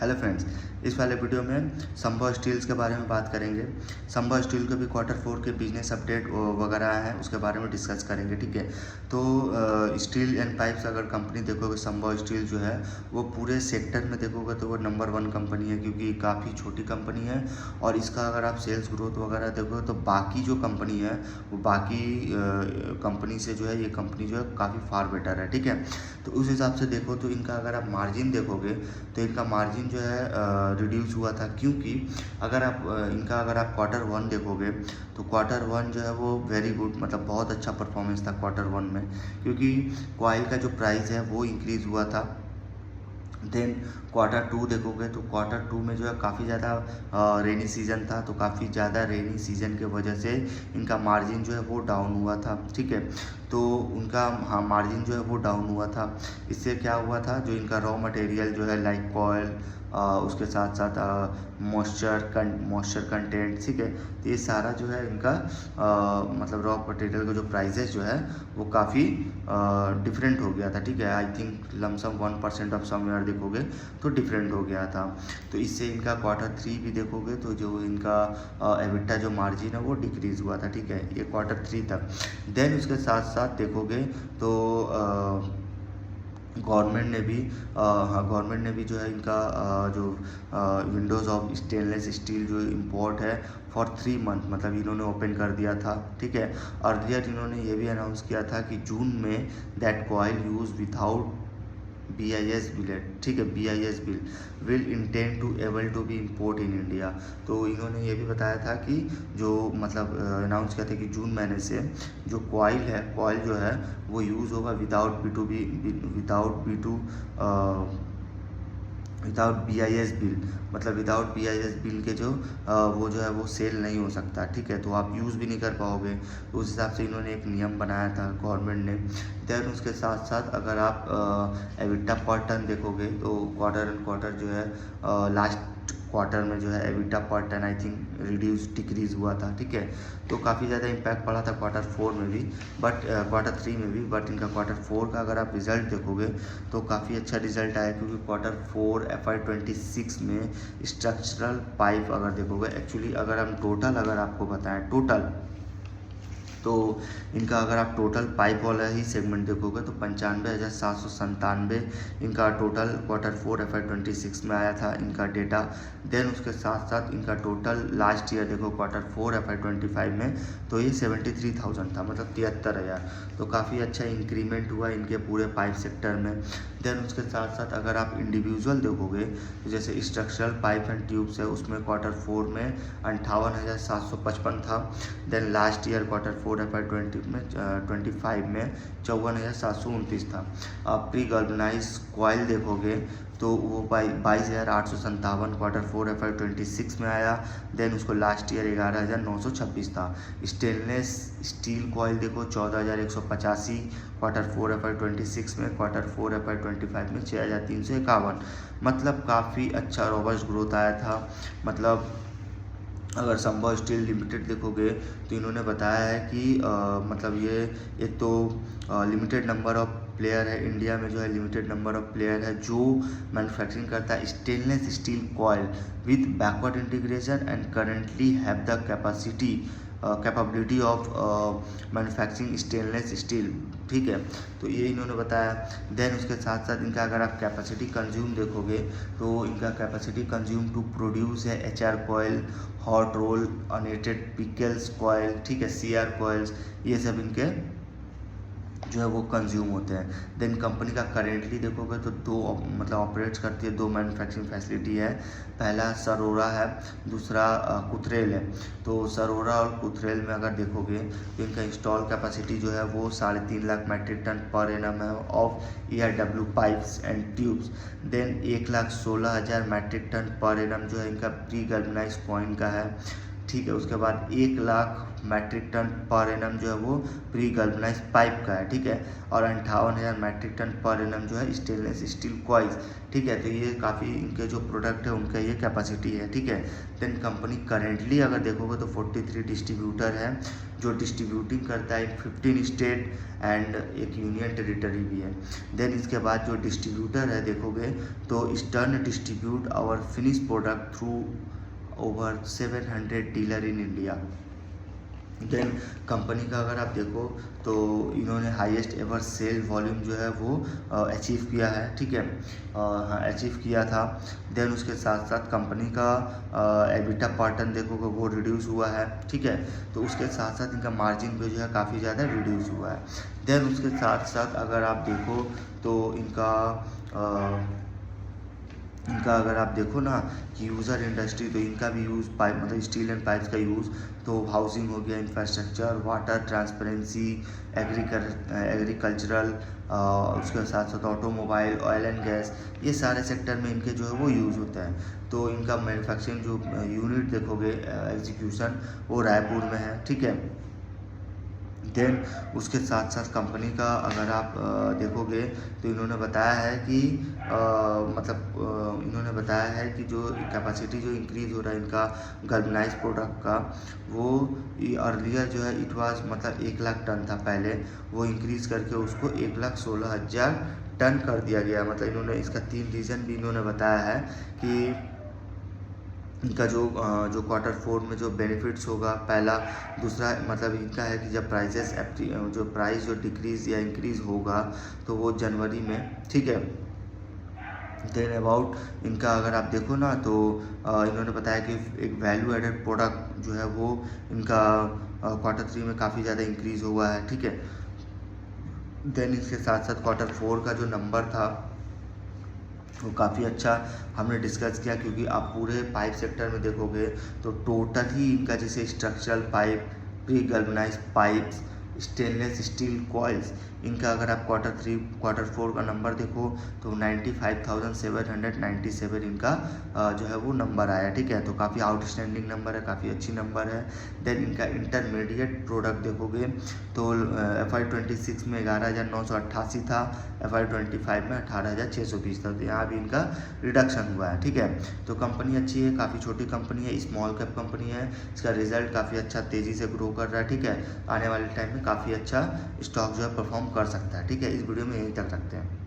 Hello friends, इस वाले video में संभव स्टील्स के बारे में बात करेंगे। संभव स्टील के भी Q4 के बिजनेस अपडेट वगैरह हैं, उसके बारे में डिस्कस करेंगे। ठीक है, तो स्टील एंड पाइप्स अगर कंपनी देखोगे, संभव स्टील जो है वो पूरे सेक्टर में देखोगे तो वो नंबर 1 कंपनी है, क्योंकि काफ़ी छोटी कंपनी है। और इसका अगर आप सेल्स ग्रोथ वगैरह देखोगे तो बाकी जो कंपनी है वो बाकी कंपनी से जो है ये कंपनी जो है काफ़ी फार बेटर है। ठीक है, तो उस हिसाब से देखो तो इनका अगर आप मार्जिन देखोगे तो इनका मार्जिन जो है रिड्यूस हुआ था, क्योंकि अगर आप इनका अगर आप Q1 देखोगे तो Q1 जो है वो वेरी गुड, मतलब बहुत अच्छा परफॉर्मेंस था Q1 में, क्योंकि कॉइल का जो प्राइस है वो इंक्रीज़ हुआ था। देन Q2 देखोगे तो Q2 में जो है काफ़ी ज़्यादा रेनी सीज़न था, तो काफ़ी ज़्यादा रेनी सीज़न के वजह से इनका मार्जिन जो है वो डाउन हुआ था। ठीक है, तो उनका मार्जिन जो है वो डाउन हुआ था। इससे क्या हुआ था, जो इनका रॉ मटेरियल जो है लाइक कॉयल, उसके साथ साथ मॉइस्चर कंटेंट, ठीक है, तो ये सारा जो है इनका मतलब रॉ मटेरियल का जो प्राइजेस जो है वो काफ़ी डिफरेंट हो गया था। ठीक है, I think lump sum 1% of somewhere देखोगे तो डिफरेंट हो गया था। तो इससे इनका Q3 भी देखोगे तो जो इनका एबिटा जो मार्जिन है वो डिक्रीज़ हुआ था। ठीक है, ये Q3 तक। देन उसके साथ साथ देखोगे तो गवर्नमेंट ने भी जो है इनका जो विंडोज़ ऑफ स्टेनलेस स्टील जो इम्पोर्ट है फॉर 3 मंथ, मतलब इन्होंने ओपन कर दिया था। ठीक है, अर्लियर इन्होंने ये भी अनाउंस किया था कि जून में that coil use without BIS bill है। ठीक है, BIS bill will intend to able to be import in India. तो इन्होंने ये भी बताया था कि जो मतलब अनाउंस किया था कि जून महीने से जो कॉइल जो है वो यूज़ होगा विदाउट BIS बिल, मतलब विदाउट BIS बिल के जो वो जो है वो सेल नहीं हो सकता। ठीक है, तो आप यूज़ भी नहीं कर पाओगे। तो उस हिसाब से इन्होंने एक नियम बनाया था गवर्नमेंट ने। देन उसके साथ साथ अगर आप एबिटा पर टन देखोगे तो क्वार्टर जो है लास्ट क्वार्टर में जो है एबिटा पर टन आई थिंक डिक्रीज हुआ था। ठीक है, तो काफ़ी ज़्यादा इम्पैक्ट पड़ा था Q4 में भी, बट Q3 में भी, बट इनका Q4 का अगर आप रिज़ल्ट देखोगे तो काफ़ी अच्छा रिजल्ट आया, क्योंकि Q4 FY26 में स्ट्रक्चरल पाइप अगर देखोगे, एक्चुअली अगर हम टोटल अगर आपको बताएं टोटल, तो इनका अगर आप टोटल पाइप वाला ही सेगमेंट देखोगे तो 95,797 इनका टोटल Q4 FY26 में आया था इनका डेटा। देन उसके साथ साथ इनका टोटल लास्ट ईयर देखो Q4 FY25 में तो ये 73,000 था, मतलब 73,000। तो काफ़ी अच्छा इंक्रीमेंट हुआ इनके पूरे पाइप सेक्टर में। देन उसके साथ साथ अगर आप इंडिविजुअल देखोगे तो जैसे स्ट्रक्चरल पाइप एंड ट्यूब्स है, उसमें Q4 में 58,755 था। Then last year Q4 FY25 में 54,729 था। आप प्री गल्वनाइज कॉइल देखोगे तो वो 22,857 Q4 FY26 में आया। देन उसको लास्ट ईयर 11,926 था। स्टेनलेस स्टील कॉइल देखो 14,185 Q4 FY26 में, Q4 FY25 में 6,351, मतलब काफ़ी अच्छा रोबस्ट ग्रोथ आया था। मतलब अगर संभव स्टील लिमिटेड देखोगे तो इन्होंने बताया है कि मतलब ये एक तो लिमिटेड नंबर ऑफ प्लेयर है इंडिया में, जो है लिमिटेड नंबर ऑफ प्लेयर है जो मैन्युफैक्चरिंग करता है stainless steel coil with backward integration and currently have the capability of manufacturing stainless steel. ठीक है, तो ये इन्होंने बताया। देन उसके साथ साथ इनका अगर आप कैपेसिटी कंज्यूम देखोगे तो इनका कैपेसिटी कंज्यूम टू प्रोड्यूस है HR कॉयल, हॉट रोल, अनेटेड पिकल्स कॉयल, ठीक है, CR कॉयल्स, ये सब इनके जो है वो कंज्यूम होते हैं। देन कंपनी का करेंटली देखोगे तो दो मतलब ऑपरेट्स करती है, 2 मैन्युफैक्चरिंग फैसिलिटी है। पहला सरोरा है, दूसरा कुथरेल है। तो सरोरा और कुथरेल में अगर देखोगे तो इनका इंस्टॉल कैपेसिटी जो है वो 3.5 लाख मैट्रिक टन पर एनम है of ERW pipes and tubes. Then 1,16,000 metric ton per annum जो है इनका प्री गल्वनाइज कॉइन का है। ठीक है। उसके बाद 1 lakh metric ton per annum जो है वो प्री गल्वनाइज पाइप का है, ठीक है। और 58,000 मैट्रिक टन पर एनम जो है स्टेनलेस स्टील कॉइल्स, ठीक है। तो ये काफ़ी इनके जो प्रोडक्ट है उनका ये कैपेसिटी है, ठीक है। देन कंपनी करेंटली अगर देखोगे तो 43 डिस्ट्रीब्यूटर है जो डिस्ट्रीब्यूटिंग करता है 15 स्टेट एंड एक यूनियन टेरिटरी भी है। देन इसके बाद जो डिस्ट्रीब्यूटर है देखोगे तो eastern distribute our finish product through over 700 dealer in India. Then company का अगर आप देखो तो इन्होंने हाईएस्ट एवर सेल वॉल्यूम जो है वो अचीव किया है, ठीक है। हाँ, अचीव किया था। देन उसके साथ साथ कंपनी का एबिटा पैटर्न देखोगे वो रिड्यूस हुआ है, ठीक है। तो उसके साथ साथ इनका मार्जिन भी जो है काफ़ी ज़्यादा रिड्यूस हुआ है। देन उसके साथ साथ अगर आप देखो तो इनका अगर आप देखो ना कि यूज़र इंडस्ट्री, तो इनका भी यूज़ पाइप मतलब स्टील एंड पाइप्स का यूज़ तो हाउसिंग हो गया, इंफ्रास्ट्रक्चर, वाटर, ट्रांसपेरेंसी, एग्रीकल्चरल, उसके साथ साथ ऑटोमोबाइल, ऑयल एंड गैस, ये सारे सेक्टर में इनके जो है वो यूज़ होता है। तो इनका मैन्युफैक्चरिंग जो यूनिट देखोगे एग्जीक्यूशन वो रायपुर में है, ठीक है। देन उसके साथ साथ कंपनी का अगर आप देखोगे तो इन्होंने बताया है कि इन्होंने बताया है कि जो कैपेसिटी जो इंक्रीज़ हो रहा है इनका गल्वनाइज प्रोडक्ट का, वो अर्लियर जो है इट वाज मतलब 1 लाख टन था पहले, वो इंक्रीज़ करके उसको 1,16,000 टन कर दिया गया। मतलब इन्होंने इसका 3 रीज़न भी इन्होंने बताया है कि इनका जो Q4 में जो बेनिफिट्स होगा, पहला, दूसरा मतलब इनका है कि जब प्राइस जो डिक्रीज़ या इंक्रीज़ होगा तो वो जनवरी में, ठीक है। देन अबाउट इनका अगर आप देखो ना तो इन्होंने बताया कि एक वैल्यू एडेड प्रोडक्ट जो है वो इनका Q3 में काफ़ी ज़्यादा इंक्रीज़ हुआ है, ठीक है। देन इसके साथ साथ Q4 का जो नंबर था वो काफ़ी अच्छा हमने डिस्कस किया, क्योंकि आप पूरे पाइप सेक्टर में देखोगे तो टोटल ही इनका जैसे structural pipe, pre galvanize pipes, stainless steel coils, इनका अगर आप Q4 का नंबर देखो तो 95,797 इनका जो है वो नंबर आया, ठीक है। तो काफ़ी आउटस्टैंडिंग नंबर है, काफ़ी अच्छी नंबर है। देन इनका इंटरमीडिएट प्रोडक्ट देखोगे तो FY26 में 11,988 था, FY25 में 18,620 था। तो यहाँ भी इनका रिडक्शन हुआ है, ठीक है। तो कंपनी अच्छी है, काफ़ी छोटी कंपनी है, स्मॉल कैप कंपनी है, इसका रिजल्ट काफ़ी अच्छा तेज़ी से ग्रो कर रहा है, ठीक है। आने वाले टाइम में काफ़ी अच्छा स्टॉक जो है परफॉर्म कर सकता है, ठीक है। इस वीडियो में यहीं तक रखते हैं।